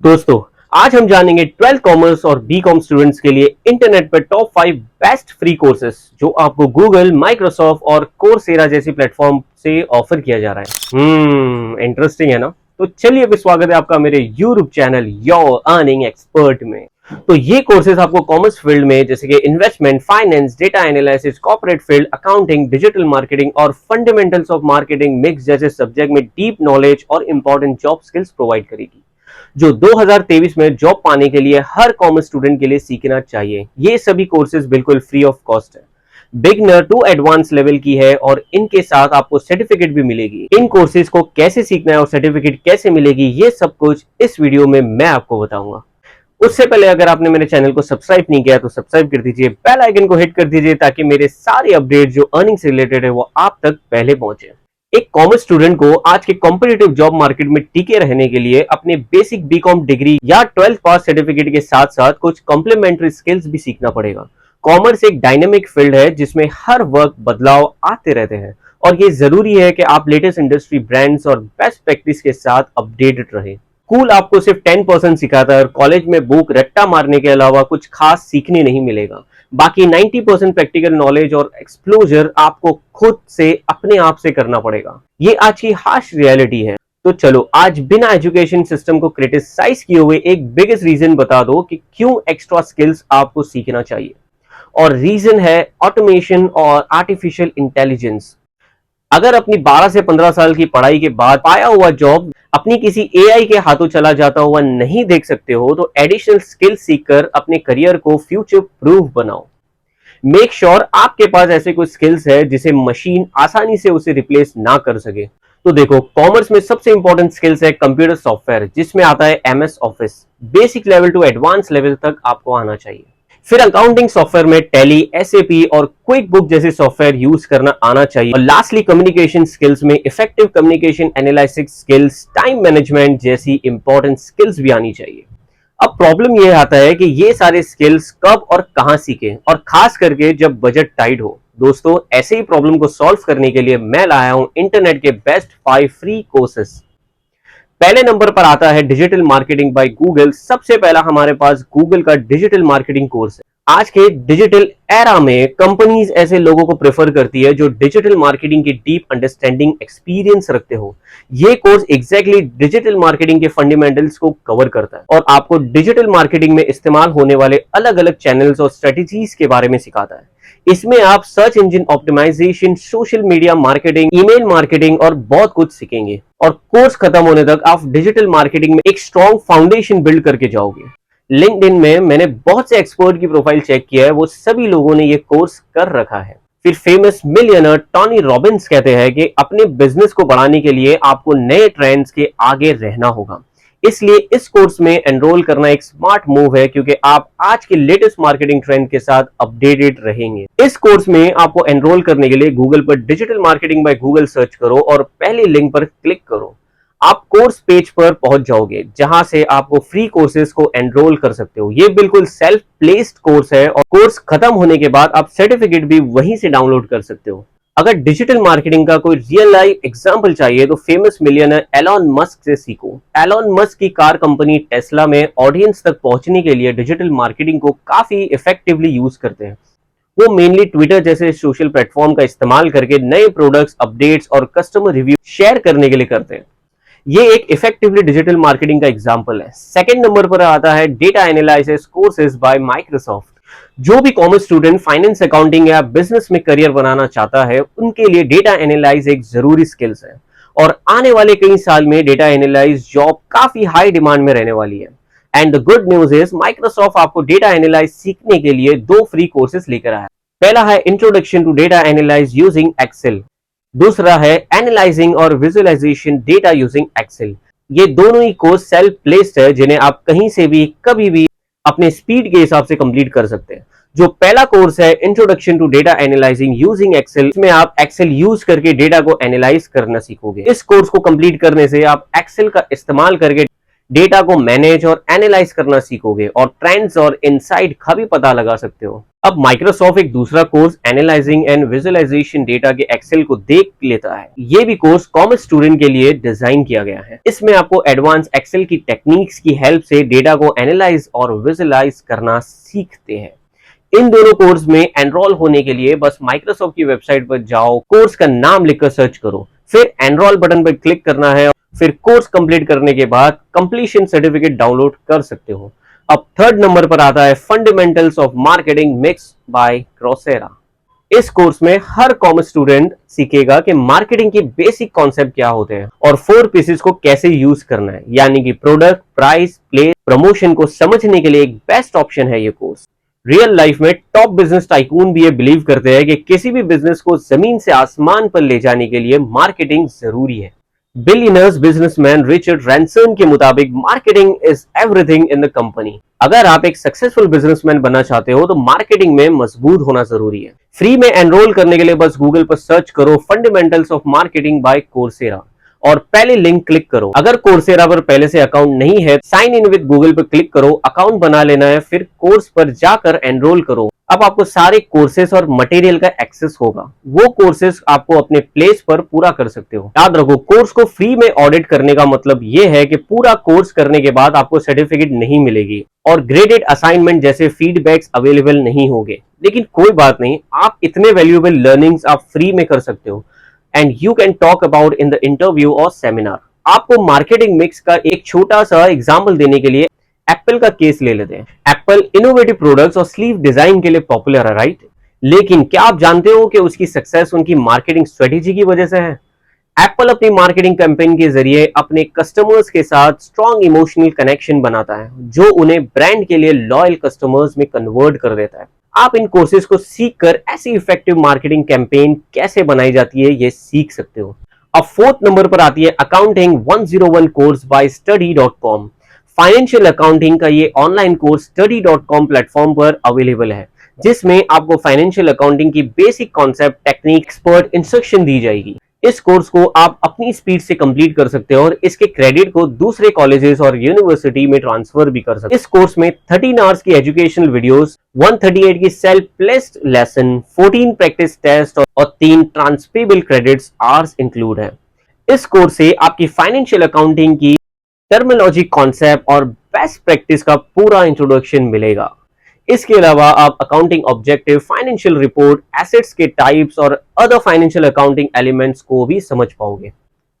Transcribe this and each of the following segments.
दोस्तों, आज हम जानेंगे 12th कॉमर्स और बीकॉम स्टूडेंट्स के लिए इंटरनेट पर टॉप 5 बेस्ट फ्री कोर्सेज जो आपको गूगल, माइक्रोसॉफ्ट और कोर्सेरा जैसी प्लेटफॉर्म से ऑफर किया जा रहा है। इंटरेस्टिंग है ना? तो चलिए अभी स्वागत है आपका मेरे YouTube channel your earning expert में। तो ये कोर्सेज आपको कॉमर्स फील्ड में जैसे कि investment, finance, data analysis, corporate field, accounting, digital marketing और फंडामेंटल्स ऑफ मार्केटिंग मिक्स जैसे सब्जेक्ट में डीप नॉलेज और इंपॉर्टेंट जॉब स्किल्स प्रोवाइड करेगी, जो 2023 में जॉब पाने के लिए हर कॉमर्स स्टूडेंट के लिए सीखना चाहिए। ये सभी कोर्सेज बिल्कुल फ्री ऑफ कॉस्ट है, बिगनर टू एडवांस लेवल की है और इनके साथ आपको सर्टिफिकेट भी मिलेगी। इन कोर्सेज को कैसे सीखना है और सर्टिफिकेट कैसे मिलेगी, ये सब कुछ इस वीडियो में मैं आपको बताऊंगा। उससे पहले अगर आपने मेरे चैनल को सब्सक्राइब नहीं किया तो सब्सक्राइब कर दीजिए, बेल आइकन को हिट कर दीजिए ताकि मेरे सारे अपडेट जो अर्निंग से रिलेटेड है वो आप तक पहले पहुंचे। एक कॉमर्स स्टूडेंट को आज के कॉम्पिटिटिव जॉब मार्केट में टिके रहने के लिए अपने बेसिक बीकॉम डिग्री या 12th पास सर्टिफिकेट के साथ साथ कुछ कॉम्प्लीमेंट्री स्किल्स भी सीखना पड़ेगा। कॉमर्स एक डायनेमिक फील्ड है जिसमें हर वक्त बदलाव आते रहते हैं और ये जरूरी है कि आप लेटेस्ट इंडस्ट्री ब्रांड्स और बेस्ट प्रैक्टिस के साथ अपडेटेड रहें। स्कूल आपको सिर्फ 10% सिखाता है और कॉलेज में बुक रट्टा मारने के अलावा कुछ खास सीखने नहीं मिलेगा। बाकी 90% प्रैक्टिकल नॉलेज और एक्सप्लोजर आपको खुद से अपने आप से करना पड़ेगा। ये आज की हार्श रियलिटी है। तो चलो आज बिना एजुकेशन सिस्टम को क्रिटिसाइज किए हुए एक बिगेस्ट रीजन बता दो कि क्यों एक्स्ट्रा स्किल्स आपको सीखना चाहिए। और रीजन है ऑटोमेशन और आर्टिफिशियल इंटेलिजेंस। अगर अपनी 12 से 15 साल की पढ़ाई के बाद पाया हुआ जॉब अपनी किसी एआई के हाथों चला जाता हुआ नहीं देख सकते हो तो एडिशनल स्किल सीखकर अपने करियर को फ्यूचर प्रूफ बनाओ। मेक श्योर आपके पास ऐसे कुछ स्किल्स है जिसे मशीन आसानी से उसे रिप्लेस ना कर सके। तो देखो, कॉमर्स में सबसे इंपॉर्टेंट स्किल्स है कंप्यूटर सॉफ्टवेयर, जिसमें आता है MS Office. Basic level to advance level तक आपको आना चाहिए। फिर अकाउंटिंग सॉफ्टवेयर में टैली, एसएपी और क्विक बुक जैसे सॉफ्टवेयर यूज करना आना चाहिए। और लास्टली कम्युनिकेशन स्किल्स में effective communication, analysis skills, time management जैसी इंपॉर्टेंट स्किल्स भी आनी चाहिए। अब प्रॉब्लम यह आता है कि ये सारे स्किल्स कब और कहां सीखें, और खास करके जब बजट टाइट हो। दोस्तों, ऐसे ही प्रॉब्लम को सॉल्व करने के लिए मैं लाया हूं इंटरनेट के बेस्ट 5 फ्री कोर्सेस। पहले नंबर पर आता है डिजिटल मार्केटिंग बाय गूगल। सबसे पहला हमारे पास गूगल का डिजिटल मार्केटिंग कोर्स है। आज के डिजिटल एरा में कंपनीज ऐसे लोगों को प्रेफर करती है जो डिजिटल मार्केटिंग की डीप अंडरस्टैंडिंग, एक्सपीरियंस रखते हो। ये कोर्स एग्जैक्टली डिजिटल मार्केटिंग के फंडामेंटल्स को कवर करता है और आपको डिजिटल मार्केटिंग में इस्तेमाल होने वाले अलग अलग चैनल्स और स्ट्रेटेजीज के बारे में सिखाता है। इसमें आप search engine optimisation, social media marketing, email marketing और बहुत कुछ सीखेंगे। और कोर्स खत्म होने तक आप डिजिटल मार्केटिंग में एक स्ट्रॉन्ग फाउंडेशन बिल्ड करके जाओगे। लिंक्डइन में मैंने बहुत से एक्सपर्ट की प्रोफाइल चेक किया है, वो सभी लोगों ने ये कोर्स कर रखा है। फिर फेमस मिलियनर टोनी रॉबिन्स कहते हैं कि अपने बिजनेस को बढ़ाने के लिए आपको नए ट्रेंड्स के आगे रहना होगा। इसलिए इस कोर्स में एनरोल करना एक स्मार्ट मूव है, क्योंकि आप आज के लेटेस्ट मार्केटिंग ट्रेंड के साथ अपडेटेड रहेंगे। इस कोर्स में आपको एनरोल करने के लिए गूगल पर digital marketing by Google search करो और पहली लिंक पर क्लिक करो। आप कोर्स पेज पर पहुंच जाओगे जहां से आपको फ्री कोर्सेज को एनरोल कर सकते हो। ये बिल्कुल सेल्फ प्लेस्ड कोर्स है और कोर्स खत्म होने के बाद आप सर्टिफिकेट भी वहीं से डाउनलोड कर सकते हो। अगर डिजिटल मार्केटिंग का कोई रियल लाइफ एग्जांपल चाहिए तो फेमस मिलियनर एलॉन मस्क से सीखो। एलॉन मस्क की कार कंपनी टेस्ला में ऑडियंस तक पहुंचने के लिए डिजिटल मार्केटिंग को काफी इफेक्टिवली यूज करते हैं। वो मेनली ट्विटर जैसे सोशल प्लेटफॉर्म का इस्तेमाल करके नए प्रोडक्ट्स, अपडेट्स और कस्टमर रिव्यू शेयर करने के लिए करते हैं। ये एक इफेक्टिवली डिजिटल मार्केटिंग का एग्जांपल है। सेकंड नंबर पर आता है data analysis courses bye Microsoft. जो भी कॉमर्स स्टूडेंट फाइनेंस, अकाउंटिंग या बिजनेस में करियर बनाना चाहता है, उनके लिए डेटा एनालाइज एक जरूरी स्किल्स है और आने वाले कई साल में डेटा एनालाइज जॉब काफी हाई डिमांड में रहने वाली है। And the good news is Microsoft आपको डेटा एनालाइज सीखने के लिए 2 फ्री कोर्सेज लेकर आया है। पहला है introduction to data analyse using Excel, दूसरा है एनालाइजिंग और विजुअलाइजेशन डेटा यूजिंग एक्सेल। ये दोनों ही कोर्स सेल्फ प्लेस्ड है, जिन्हें आप कहीं से भी कभी भी अपने स्पीड के हिसाब से कंप्लीट कर सकते हैं। जो पहला कोर्स है introduction to data analysing using Excel, इसमें आप एक्सेल यूज करके डेटा को एनालाइज करना सीखोगे। इस कोर्स को कंप्लीट करने से आप एक्सेल का इस्तेमाल करके डेटा को मैनेज और एनालाइज करना सीखोगे और ट्रेंड्स और इनसाइट का भी पता लगा सकते हो। अब माइक्रोसॉफ्ट एक दूसरा course analysing and visualisation data के एक्सेल को देख लेता है। ये भी कोर्स कॉमर्स स्टूडेंट के लिए डिजाइन किया गया है। इसमें आपको एडवांस एक्सेल की टेक्निक्स की हेल्प से डेटा को एनालाइज और विजुअलाइज करना सीखते हैं। इन दोनों कोर्स में एनरोल होने के लिए बस माइक्रोसॉफ्ट की वेबसाइट पर जाओ, कोर्स का नाम लिखकर सर्च करो, फिर एनरोल बटन पर क्लिक करना है, फिर कोर्स कंप्लीट करने के बाद कंप्लीशन सर्टिफिकेट डाउनलोड कर सकते हो। अब थर्ड नंबर पर आता है fundamentals of marketing mix by Coursera. इस कोर्स में हर कॉमर्स स्टूडेंट सीखेगा कि मार्केटिंग के बेसिक कॉन्सेप्ट क्या होते हैं और 4 पीसेस को कैसे यूज करना है, यानी कि प्रोडक्ट, प्राइस, प्लेस, प्रमोशन को समझने के लिए एक बेस्ट ऑप्शन है ये कोर्स। रियल लाइफ में टॉप बिजनेस टाइकून भी ये बिलीव करते हैं कि किसी भी बिजनेस को जमीन से आसमान पर ले जाने के लिए मार्केटिंग जरूरी है। बिलियनर्स बिजनेसमैन रिचर्ड रैंसन के मुताबिक marketing is everything in the company. अगर आप एक सक्सेसफुल बिजनेसमैन बनना चाहते हो तो मार्केटिंग में मजबूत होना जरूरी है। फ्री में एनरोल करने के लिए बस गूगल पर सर्च करो fundamentals of marketing bye Coursera और पहले लिंक क्लिक करो। अगर कोर्सेरा पर पहले से अकाउंट नहीं है, साइन इन विद गूगल पर क्लिक करो, अकाउंट बना लेना है, फिर कोर्स पर जाकर एनरोल करो। अब आपको सारे कोर्सेस और मटेरियल का एक्सेस होगा। वो कोर्सेस आपको अपने प्लेस पर पूरा कर सकते हो। याद रखो, कोर्स को फ्री में ऑडिट करने का मतलब ये है कि पूरा कोर्स करने के बाद आपको सर्टिफिकेट नहीं मिलेगी और ग्रेडेड असाइनमेंट जैसे फीडबैक्स अवेलेबल नहीं होंगे। लेकिन कोई बात नहीं, आप इतने वैल्यूएबल लर्निंग्स आप फ्री में कर सकते हो and you can talk about in the interview और सेमिनार। आपको मार्केटिंग मिक्स का एक छोटा सा एग्जाम्पल देने के लिए एप्पल का केस ले लेते हैं। एप्पल इनोवेटिव प्रोडक्ट्स और स्लीव डिजाइन के लिए पॉपुलर है, राइट? लेकिन क्या आप जानते हो कि उसकी सक्सेस उनकी मार्केटिंग स्ट्रेटेजी की वजह से है? एप्पल अपनी मार्केटिंग कैंपेन के जरिए अपने कस्टमर्स के साथ स्ट्रॉन्ग इमोशनल कनेक्शन बनाता है, जो उन्हें ब्रांड के लिए लॉयल कस्टमर्स में कन्वर्ट कर देता है। आप इन कोर्सेज को सीखकर ऐसी इफेक्टिव मार्केटिंग कैंपेन कैसे बनाई जाती है ये सीख सकते हो। अब फोर्थ नंबर पर आती है accounting 101 course by study.com। Financial accounting का ये ऑनलाइन कोर्स study.com प्लेटफॉर्म पर अवेलेबल है, जिसमें आपको फाइनेंशियल अकाउंटिंग की basic concept, technique, expert instruction दी जाएगी। इस कोर्स को आप अपनी स्पीड से कंप्लीट कर सकते हो और इसके क्रेडिट को दूसरे कॉलेजेस और यूनिवर्सिटी में ट्रांसफर भी कर सकते हो। इस कोर्स में 13 आवर्स की एजुकेशनल वीडियोस, 138 की self placed lesson, 14 practice test और 3 ट्रांसफरेबल क्रेडिट्स आवर्स इंक्लूड है। इस कोर्स से आपकी फाइनेंशियल अकाउंटिंग की टर्मिनोलॉजी, कॉन्सेप्ट और बेस्ट प्रैक्टिस का पूरा इंट्रोडक्शन मिलेगा। इसके अलावा आप accounting objective, financial report, assets के टाइप्स और अदर फाइनेंशियल अकाउंटिंग एलिमेंट्स को भी समझ पाओगे।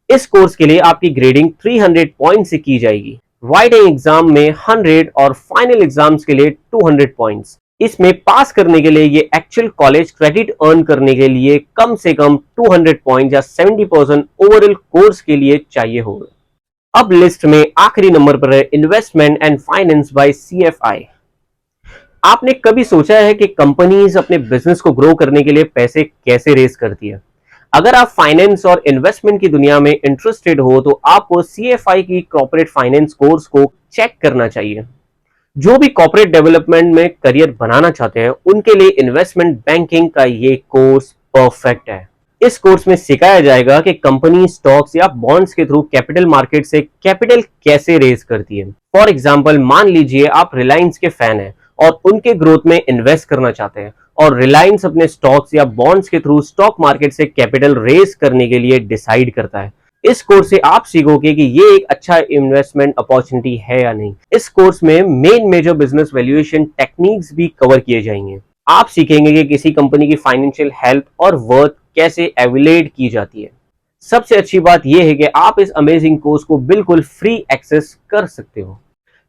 इस कोर्स के लिए आपकी ग्रेडिंग 300 पॉइंट से की जाएगी। राइटिंग एग्जाम में 100 और फाइनल एग्जाम्स के लिए 200 पॉइंट्स। इसमें पास करने के लिए ये एक्चुअल कॉलेज क्रेडिट अर्न करने के लिए कम से कम 200 पॉइंट या 70% ओवरऑल कोर्स के लिए चाहिए होगा। अब लिस्ट में आखिरी नंबर पर है investment and finance by CFI। आपने कभी सोचा है कि कंपनीज अपने बिजनेस को ग्रो करने के लिए पैसे कैसे रेज करती है? अगर आप फाइनेंस और इन्वेस्टमेंट की दुनिया में इंटरेस्टेड हो तो आपको CFI की कॉर्पोरेट फाइनेंस कोर्स को चेक करना चाहिए। जो भी कॉर्पोरेट डेवलपमेंट में करियर बनाना चाहते हैं उनके लिए इन्वेस्टमेंट बैंकिंग का ये कोर्स परफेक्ट है। इस कोर्स में सिखाया जाएगा कि कंपनी स्टॉक्स या बॉन्ड्स के थ्रू कैपिटल मार्केट से कैपिटल कैसे रेज करती है। फॉर एग्जांपल, मान लीजिए आप रिलायंस के फैन हैं और उनके ग्रोथ में इन्वेस्ट करना चाहते हैं और रिलायंस अपने स्टॉक्स या बॉन्ड्स के थ्रू स्टॉक मार्केट से कैपिटल रेज करने के लिए डिसाइड करता है। इस कोर्स से आप सीखोगे कि ये एक अच्छा इन्वेस्टमेंट अपॉर्चुनिटी है या नहीं। इस कोर्स में main major business valuation techniques भी कवर किए जाएंगे। आप सीखेंगे कि किसी कंपनी की फाइनेंशियल हेल्थ और वर्थ कैसे एवेल्यूएट की जाती है। सबसे अच्छी बात यह है कि आप इस अमेजिंग कोर्स को बिल्कुल फ्री एक्सेस कर सकते हो।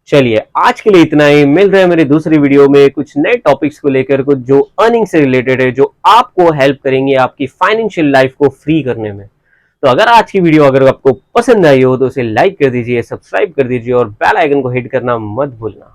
चलिए, आज के लिए इतना ही। मिल रहे हैं मेरे दूसरी वीडियो में कुछ नए टॉपिक्स को लेकर, कुछ जो अर्निंग से रिलेटेड है, जो आपको हेल्प करेंगे आपकी फाइनेंशियल लाइफ को फ्री करने में। तो अगर आज की वीडियो अगर आपको पसंद आई हो तो उसे लाइक कर दीजिए, सब्सक्राइब कर दीजिए और बेल आइकन को हिट करना मत भूलना।